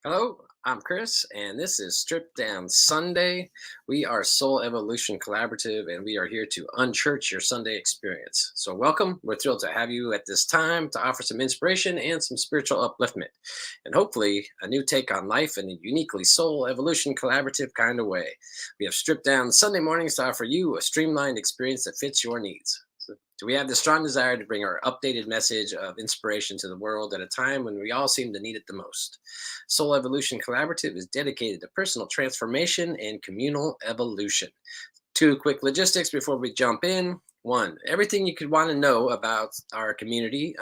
Hello, I'm Chris, and this is Strip Down Sunday. We are Soul Evolution Collaborative, and we are here to unchurch your Sunday experience. So, welcome. We're thrilled to have you at this time to offer some inspiration and some spiritual upliftment, and hopefully a new take on life in a uniquely Soul Evolution Collaborative kind of way. We have Stripped Down Sunday mornings to offer you a streamlined experience that fits your needs. So we have the strong desire to bring our updated message of inspiration to the world at a time when we all seem to need it the most. Soul Evolution Collaborative is dedicated to personal transformation and communal evolution. Two quick logistics before we jump in. One, everything you could want to know about our community,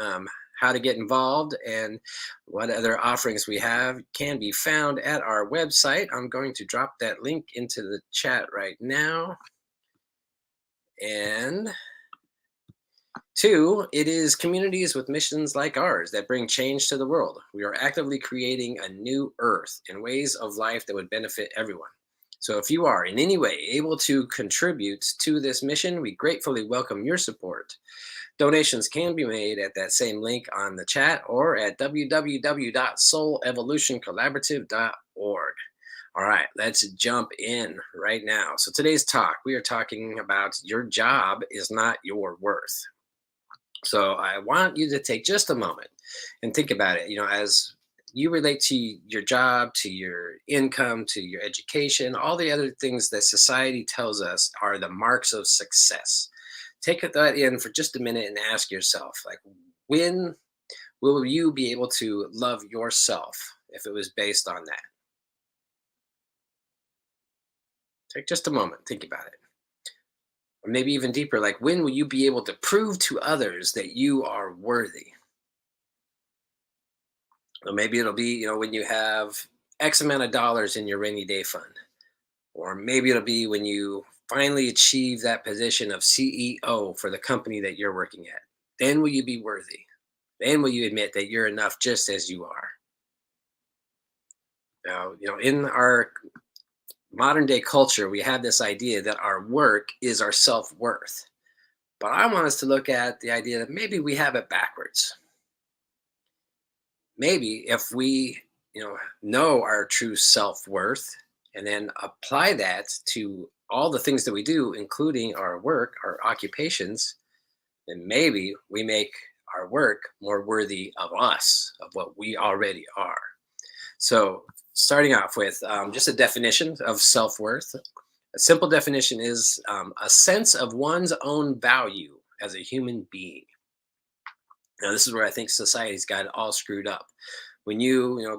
how to get involved, and what other offerings we have can be found at our website. I'm going to drop that link into the chat right now. And two, it is communities with missions like ours that bring change to the world. We are actively creating a new earth and ways of life that would benefit everyone. So if you are in any way able to contribute to this mission, we gratefully welcome your support. Donations can be made at that same link on the chat or at www.soulevolutioncollaborative.org. All right, let's jump in right now. So today's talk, we are talking about your job is not your worth. So I want you to take just a moment and think about it, as you relate to your job, to your income, to your education, all the other things that society tells us are the marks of success. Take that in for just a minute and ask yourself, like, when will you be able to love yourself if it was based on that? Take just a moment, think about it. Or maybe even deeper, like, when will you be able to prove to others that you are worthy? Or maybe it'll be, when you have X amount of dollars in your rainy day fund. Or maybe it'll be when you finally achieve that position of CEO for the company that you're working at. Then will you be worthy? Then will you admit that you're enough just as you are? Now, in our modern day culture, we have this idea that our work is our self worth. But I want us to look at the idea that maybe we have it backwards. Maybe if we know our true self-worth and then apply that to all the things that we do, including our work, our occupations, then maybe we make our work more worthy of us, of what we already are. So starting off with just a definition of self-worth. A simple definition is a sense of one's own value as a human being. Now, this is where I think society's got it all screwed up. When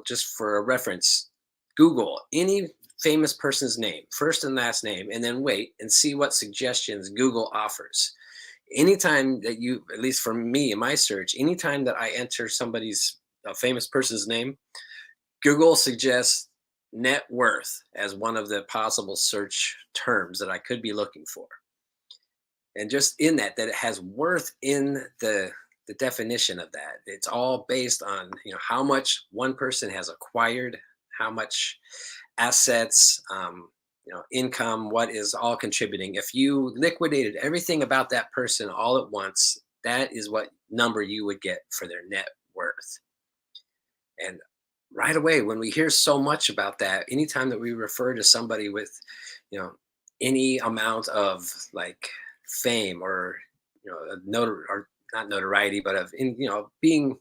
just for a reference, Google any famous person's name, first and last name, and then wait and see what suggestions Google offers. Anytime that at least for me in my search, anytime that I enter somebody's a famous person's name, Google suggests net worth as one of the possible search terms that I could be looking for. And just in that it has worth in the definition of that. It's all based on how much one person has acquired, how much assets, income, what is all contributing. If you liquidated everything about that person all at once, that is what number you would get for their net worth. And right away, when we hear so much about that, anytime that we refer to somebody with, any amount of like fame or or not notoriety, but of being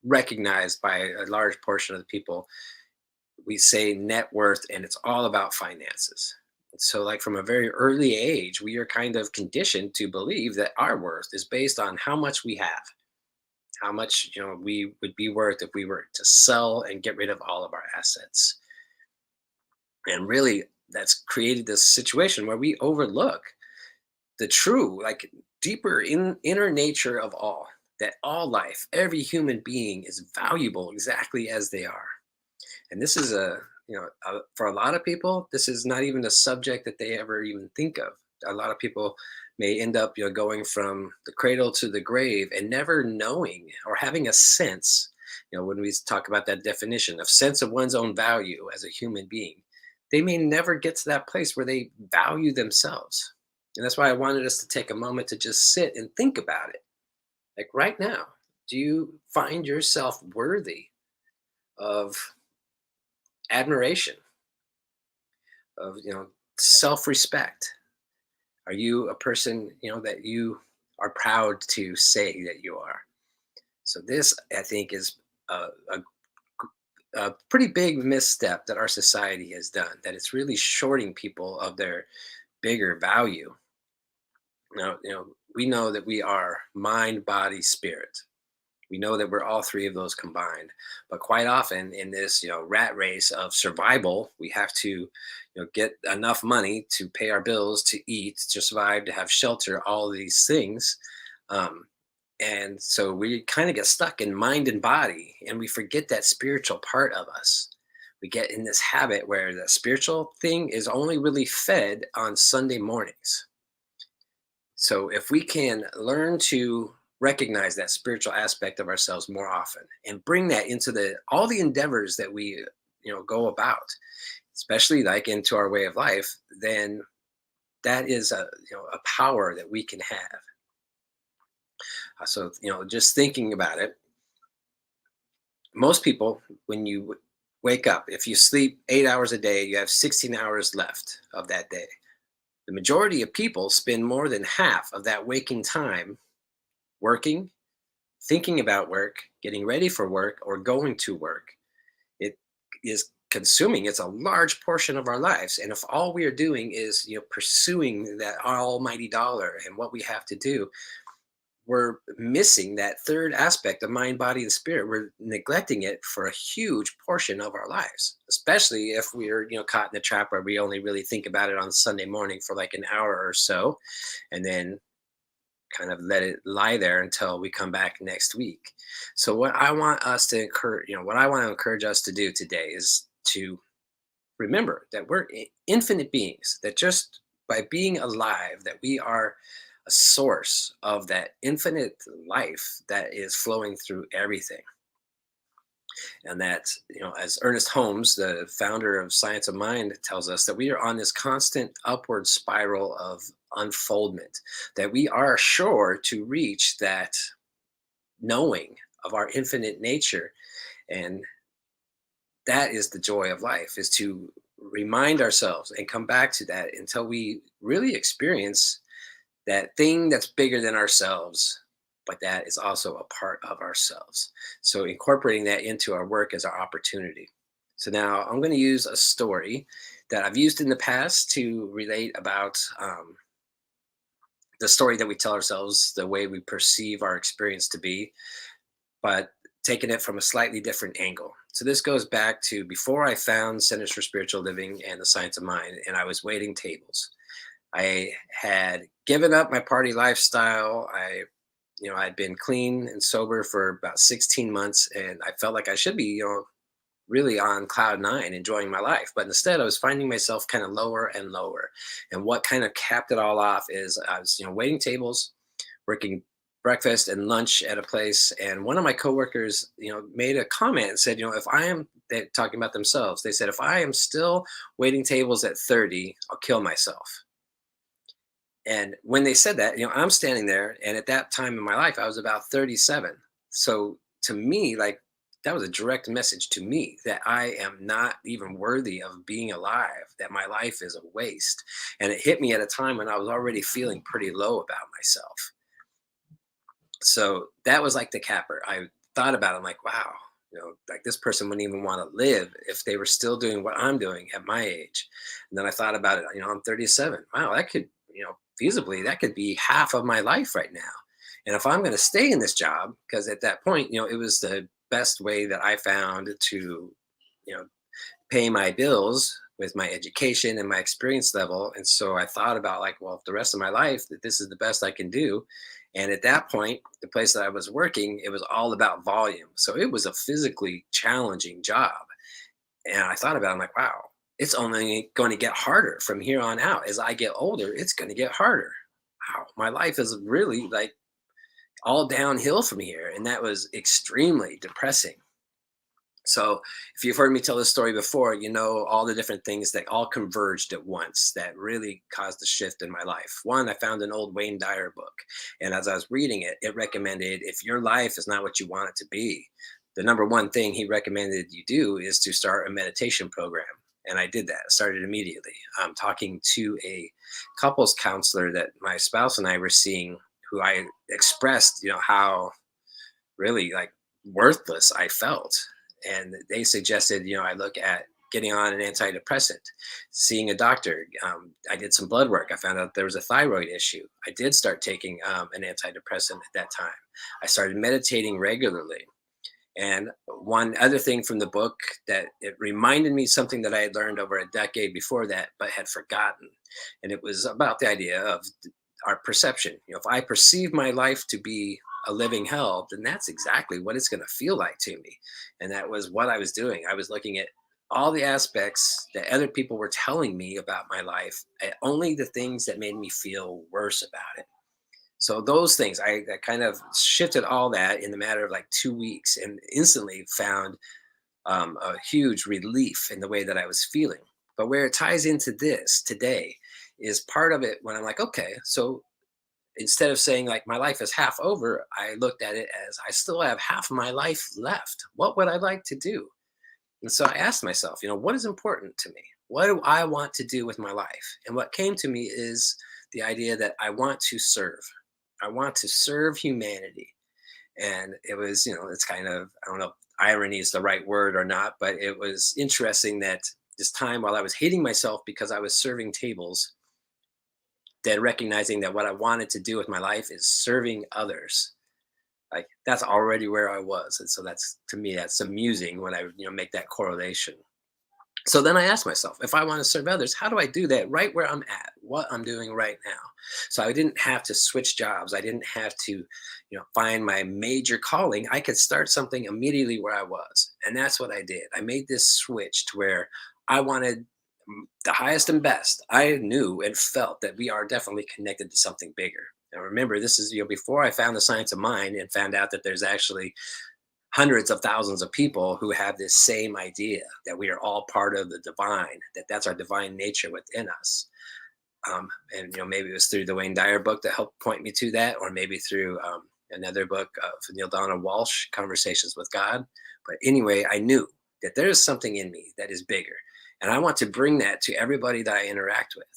recognized by a large portion of the people, we say net worth, and it's all about finances. So, like from a very early age, we are kind of conditioned to believe that our worth is based on how much we have, how much we would be worth if we were to sell and get rid of all of our assets. And really, that's created this situation where we overlook the true, like deeper inner nature of all, that all life, every human being is valuable exactly as they are. And this is for a lot of people, this is not even a subject that they ever even think of. A lot of people may end up, going from the cradle to the grave and never knowing or having a sense, when we talk about that definition of sense of one's own value as a human being, they may never get to that place where they value themselves. And that's why I wanted us to take a moment to just sit and think about it. Like right now, do you find yourself worthy of admiration, of self-respect? Are you a person that you are proud to say that you are? So this, I think, is a, a, a pretty big misstep that our society has done. That it's really shorting people of their bigger value. Now, we know that we are mind, body, spirit. We know that we're all three of those combined. But quite often in this, rat race of survival, we have to, get enough money to pay our bills, to eat, to survive, to have shelter, all of these things. Um, and so we kind of get stuck in mind and body, and we forget that spiritual part of us. We get in this habit where the spiritual thing is only really fed on Sunday mornings. So if we can learn to recognize that spiritual aspect of ourselves more often and bring that into the all the endeavors that we go about, especially like into our way of life, then that is a power that we can have. So just thinking about it, most people, when you wake up, if you sleep 8 hours a day, you have 16 hours left of that day. The majority of people spend more than half of that waking time working, thinking about work, getting ready for work, or going to work. It is consuming. It's a large portion of our lives. And if all we are doing is, pursuing that almighty dollar and what we have to do, we're missing that third aspect of mind, body, and spirit. We're neglecting it for a huge portion of our lives, especially if we're, caught in the trap where we only really think about it on Sunday morning for like an hour or so, and then kind of let it lie there until we come back next week. So what I want us to encourage, what I want to encourage us to do today is to remember that we're infinite beings, that just by being alive, that we are a source of that infinite life that is flowing through everything. And that, as Ernest Holmes, the founder of Science of Mind, tells us, that we are on this constant upward spiral of unfoldment, that we are sure to reach that knowing of our infinite nature. And that is the joy of life, is to remind ourselves and come back to that until we really experience that thing that's bigger than ourselves, but that is also a part of ourselves. So incorporating that into our work as our opportunity. So now I'm going to use a story that I've used in the past to relate about the story that we tell ourselves, the way we perceive our experience to be, but taking it from a slightly different angle. So this goes back to before I found Centers for Spiritual Living and the Science of Mind, and I was waiting tables. I had given up my party lifestyle. I'd been clean and sober for about 16 months, and I felt like I should be, really on cloud nine, enjoying my life. But instead, I was finding myself kind of lower and lower. And what kind of capped it all off is I was, waiting tables, working breakfast and lunch at a place, and one of my coworkers, made a comment and said, if I am, they talking about themselves, they said, if I am still waiting tables at 30, I'll kill myself. And when they said that, I'm standing there, and at that time in my life, I was about 37. So to me, like, that was a direct message to me that I am not even worthy of being alive, that my life is a waste. And it hit me at a time when I was already feeling pretty low about myself. So that was like the capper. I thought about it, I'm like, wow, like this person wouldn't even want to live if they were still doing what I'm doing at my age. And then I thought about it, I'm 37. Wow, that could, feasibly, that could be half of my life right now. And if I'm going to stay in this job, because at that point, it was the best way that I found to, you know, pay my bills with my education and my experience level. And so I thought about, like, well, if the rest of my life that this is the best I can do. And at that point, the place that I was working, it was all about volume. So it was a physically challenging job. And I thought about it, I'm like, wow, it's only going to get harder from here on out. As I get older, it's going to get harder. Wow, my life is really like all downhill from here. And that was extremely depressing. So if you've heard me tell this story before, all the different things that all converged at once that really caused a shift in my life. One, I found an old Wayne Dyer book. And as I was reading it, it recommended, if your life is not what you want it to be, the number one thing he recommended you do is to start a meditation program. And I did that. Started immediately. Talking to a couples counselor that my spouse and I were seeing, who I expressed, how really like worthless I felt. And they suggested, I look at getting on an antidepressant, seeing a doctor. I did some blood work. I found out there was a thyroid issue. I did start taking an antidepressant at that time. I started meditating regularly. And one other thing from the book, that it reminded me something that I had learned over a decade before that, but had forgotten. And it was about the idea of our perception. If I perceive my life to be a living hell, then that's exactly what it's going to feel like to me. And that was what I was doing. I was looking at all the aspects that other people were telling me about my life, and only the things that made me feel worse about it. So those things, I kind of shifted all that in the matter of like 2 weeks, and instantly found a huge relief in the way that I was feeling. But where it ties into this today is part of it when I'm like, okay, so instead of saying like my life is half over, I looked at it as I still have half of my life left. What would I like to do? And so I asked myself, what is important to me? What do I want to do with my life? And what came to me is the idea that I want to serve. I want to serve humanity. And it was, it's kind of, I don't know if irony is the right word or not, but it was interesting that this time while I was hating myself because I was serving tables, then recognizing that what I wanted to do with my life is serving others. Like that's already where I was. And so that's, to me, that's amusing when I, make that correlation. So then I asked myself, if I want to serve others, how do I do that right where I'm at, what I'm doing right now? So I didn't have to switch jobs. I didn't have to, find my major calling. I could start something immediately where I was. And that's what I did. I made this switch to where I wanted the highest and best. I knew and felt that we are definitely connected to something bigger. And remember, this is, before I found the science of mind and found out that there's actually hundreds of thousands of people who have this same idea that we are all part of the divine, that that's our divine nature within us. And maybe it was through the Wayne Dyer book that helped point me to that, or maybe through another book of Neil Donald Walsh, Conversations with God. But anyway, I knew that there is something in me that is bigger, and I want to bring that to everybody that I interact with.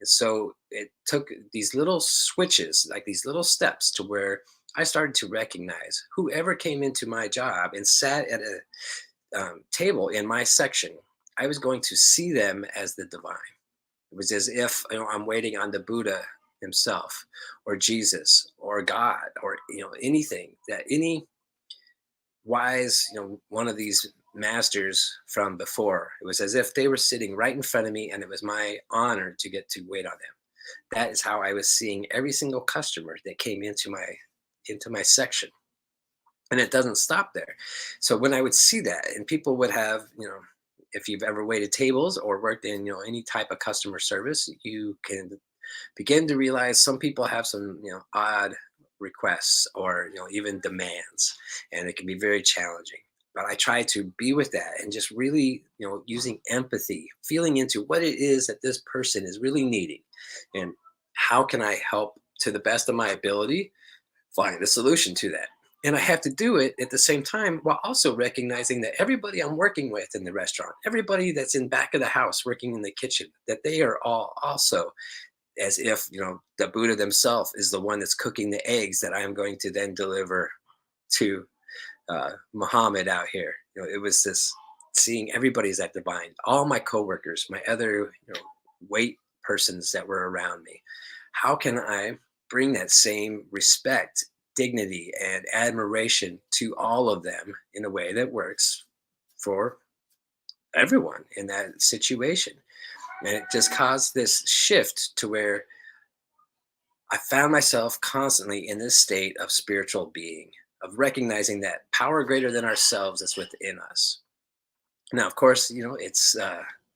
And so it took these little switches, like these little steps, to where I started to recognize whoever came into my job and sat at a table in my section, I was going to see them as the divine. It was as if I'm waiting on the Buddha himself, or Jesus, or God, or anything that any wise one of these masters from before. It was as if they were sitting right in front of me, and it was my honor to get to wait on them. That is how I was seeing every single customer that came into my section. And it doesn't stop there. So when I would see that, and people would have, if you've ever waited tables or worked in, any type of customer service, you can begin to realize some people have some, odd requests, or, even demands, and it can be very challenging. But I try to be with that and just really, using empathy, feeling into what it is that this person is really needing, and how can I help to the best of my ability find a solution to that. And I have to do it at the same time while also recognizing that everybody I'm working with in the restaurant, everybody that's in back of the house working in the kitchen, that they are all also as if, the Buddha themselves is the one that's cooking the eggs that I am going to then deliver to Muhammad out here. It was this seeing everybody's at divine, all my coworkers, my other, wait persons that were around me. How can I bring that same respect, dignity, and admiration to all of them in a way that works for everyone in that situation? And it just caused this shift to where I found myself constantly in this state of spiritual being, of recognizing that power greater than ourselves is within us. Now, of course,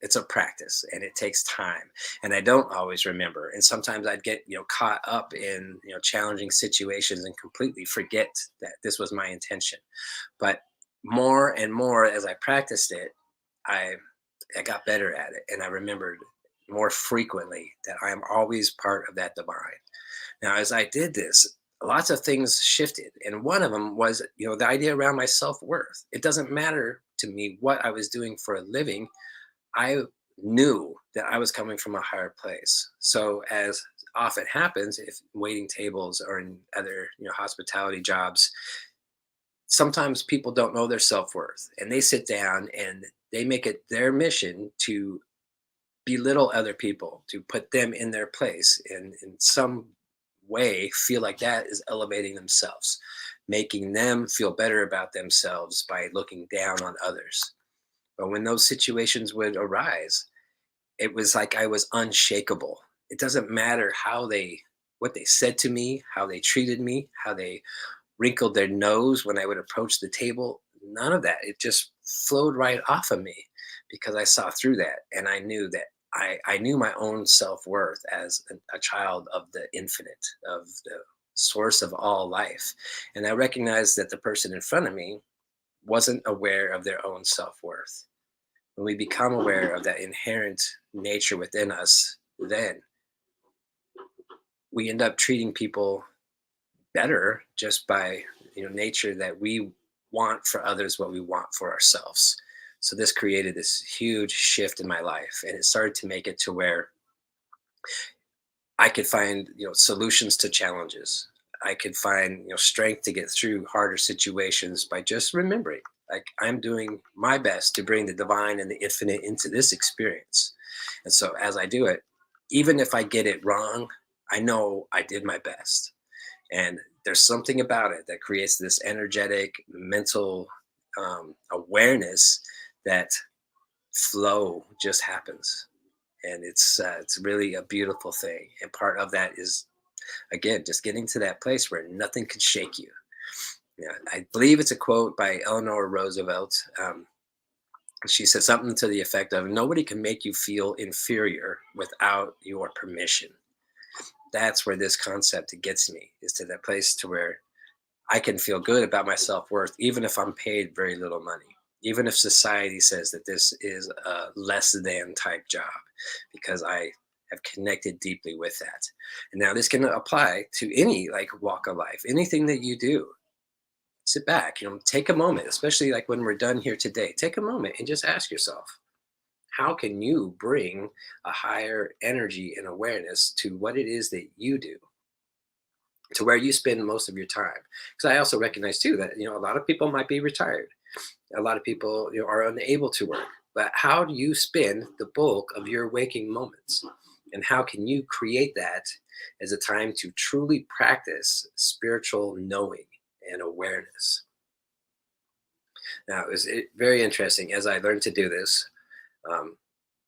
it's a practice, and it takes time, and I don't always remember. And sometimes I'd get caught up in challenging situations and completely forget that this was my intention. But more and more as I practiced it, I I got better at it, and I remembered more frequently that I am always part of that divine. Now, as I did this, lots of things shifted. And one of them was, the idea around my self-worth. It doesn't matter to me what I was doing for a living. I knew that I was coming from a higher place. So as often happens, if waiting tables or in other, hospitality jobs, sometimes people don't know their self-worth, and they sit down and they make it their mission to belittle other people, to put them in their place, and in some way feel like that is elevating themselves, making them feel better about themselves by looking down on others. But when those situations would arise, it was like I was unshakable. It doesn't matter what they said to me, how they treated me, how they wrinkled their nose when I would approach the table. None of that. It just flowed right off of me because I saw through that, and I knew that I knew my own self worth as a child of the infinite, of the source of all life. And I recognized that the person in front of me wasn't aware of their own self worth. When we become aware of that inherent nature within us, then we end up treating people better just by, nature, that we want for others what we want for ourselves. So this created this huge shift in my life, and it started to make it to where I could find, solutions to challenges. I could find, strength to get through harder situations by just remembering, like, I'm doing my best to bring the divine and the infinite into this experience. And so as I do it, even if I get it wrong, I know I did my best. And there's something about it that creates this energetic mental awareness that flow just happens. And it's really a beautiful thing, and part of that is, again, just getting to that place where nothing can shake you. Yeah, I believe it's a quote by Eleanor Roosevelt. She said something to the effect of, nobody can make you feel inferior without your permission. That's where this concept gets me, is to that place to where I can feel good about my self-worth even if I'm paid very little money, even if society says that this is a less than type job, because I have connected deeply with that. And now this can apply to any like walk of life, anything that you do. Sit back, take a moment, especially like when we're done here today. Take a moment and just ask yourself, how can you bring a higher energy and awareness to what it is that you do, to where you spend most of your time? Because I also recognize too that a lot of people might be retired, a lot of people are unable to work, but how do you spend the bulk of your waking moments, and how can you create that as a time to truly practice spiritual knowing and awareness? Now very interesting as I learned to do this. um,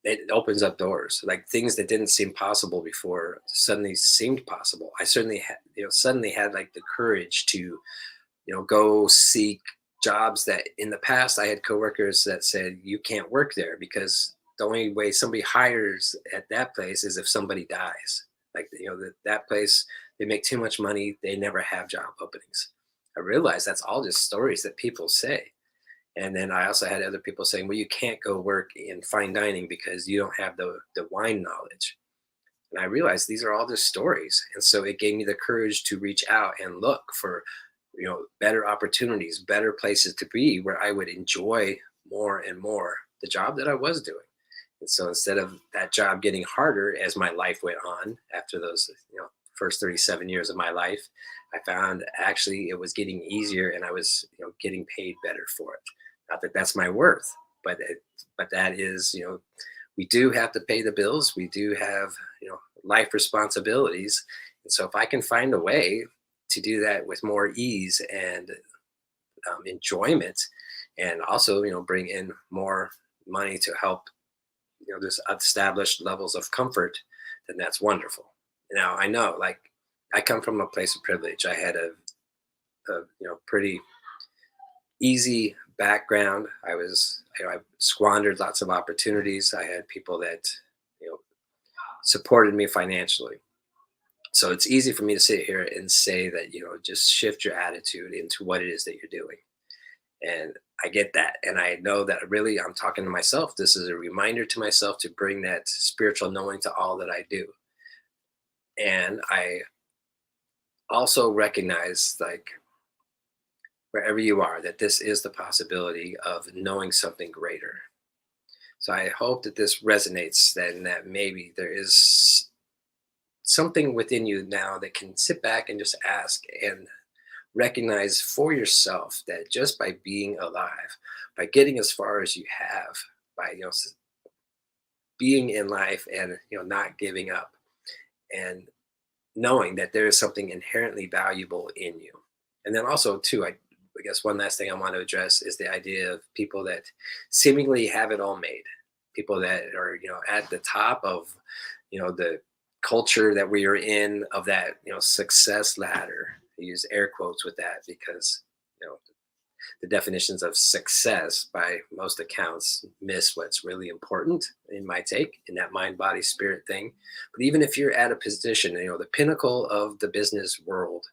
it opens up doors, like things that didn't seem possible before suddenly seemed possible. I certainly had, suddenly had like the courage to, go seek jobs that in the past I had coworkers that said you can't work there because the only way somebody hires at that place is if somebody dies. Like, that place, they make too much money, they never have job openings. I realized that's all just stories that people say. And then I also had other people saying, well, you can't go work in fine dining because you don't have the wine knowledge. And I realized these are all just stories. And so it gave me the courage to reach out and look for, better opportunities, better places to be where I would enjoy more and more the job that I was doing. And so instead of that job getting harder as my life went on after those, first 37 years of my life, I found actually it was getting easier, and I was, getting paid better for it. Not that that's my worth, but that is, we do have to pay the bills. We do have, life responsibilities. And so if I can find a way to do that with more ease and enjoyment, and also, bring in more money to help, just established levels of comfort, then that's wonderful. Now I know, like, I come from a place of privilege. I had a pretty easy background. I squandered lots of opportunities. I had people that, you know, supported me financially. So it's easy for me to sit here and say that, just shift your attitude into what it is that you're doing. And I get that. And I know that really I'm talking to myself. This is a reminder to myself to bring that spiritual knowing to all that I do. And I Also recognize, like, wherever you are, that this is the possibility of knowing something greater. So I hope that this resonates, then, that maybe there is something within you now that can sit back and just ask and recognize for yourself that just by being alive, by getting as far as you have, by being in life and not giving up, and knowing that there is something inherently valuable in you. And then also too, I guess one last thing I want to address is the idea of people that seemingly have it all made, people that are at the top of the culture that we are in, of that success ladder. I use air quotes with that because the definitions of success by most accounts miss what's really important, in my take, in that mind body spirit thing. But even if you're at a position, the pinnacle of the business world,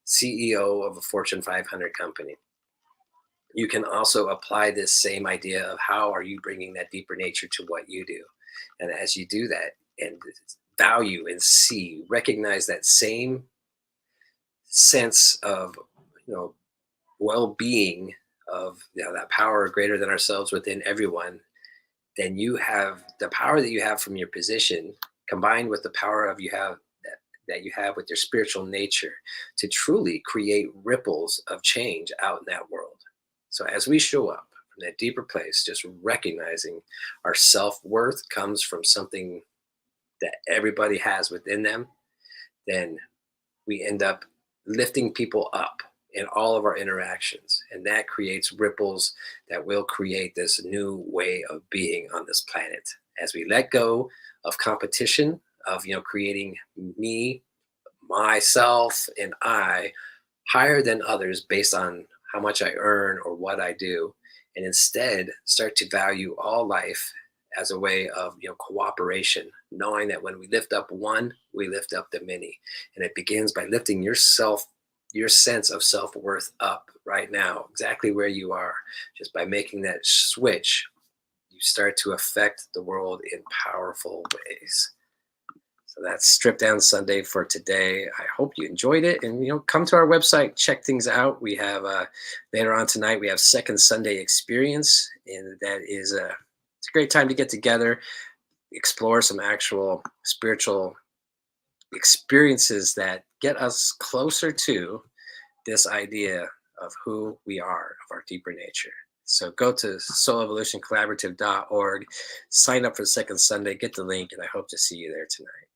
CEO of a Fortune 500 company, you can also apply this same idea of how are you bringing that deeper nature to what you do. And as you do that and value and see, recognize that same sense of you know well-being, of that power greater than ourselves within everyone, then you have the power that you have from your position, combined with the power of you have that you have with your spiritual nature, to truly create ripples of change out in that world. So as we show up from that deeper place, just recognizing our self-worth comes from something that everybody has within them, then we end up lifting people up in all of our interactions. And that creates ripples that will create this new way of being on this planet. As we let go of competition, of creating me, myself, and I higher than others based on how much I earn or what I do, and instead start to value all life as a way of cooperation, knowing that when we lift up one, we lift up the many. And it begins by lifting yourself, your sense of self-worth up right now, exactly where you are. Just by making that switch, you start to affect the world in powerful ways. So that's Strip Down Sunday for today. I hope you enjoyed it, and come to our website, check things out. We have later on tonight, we have Second Sunday Experience, and that is it's a great time to get together, explore some actual spiritual experiences that get us closer to this idea of who we are, of our deeper nature. So go to soulevolutioncollaborative.org, sign up for Second Sunday, get the link, and I hope to see you there tonight.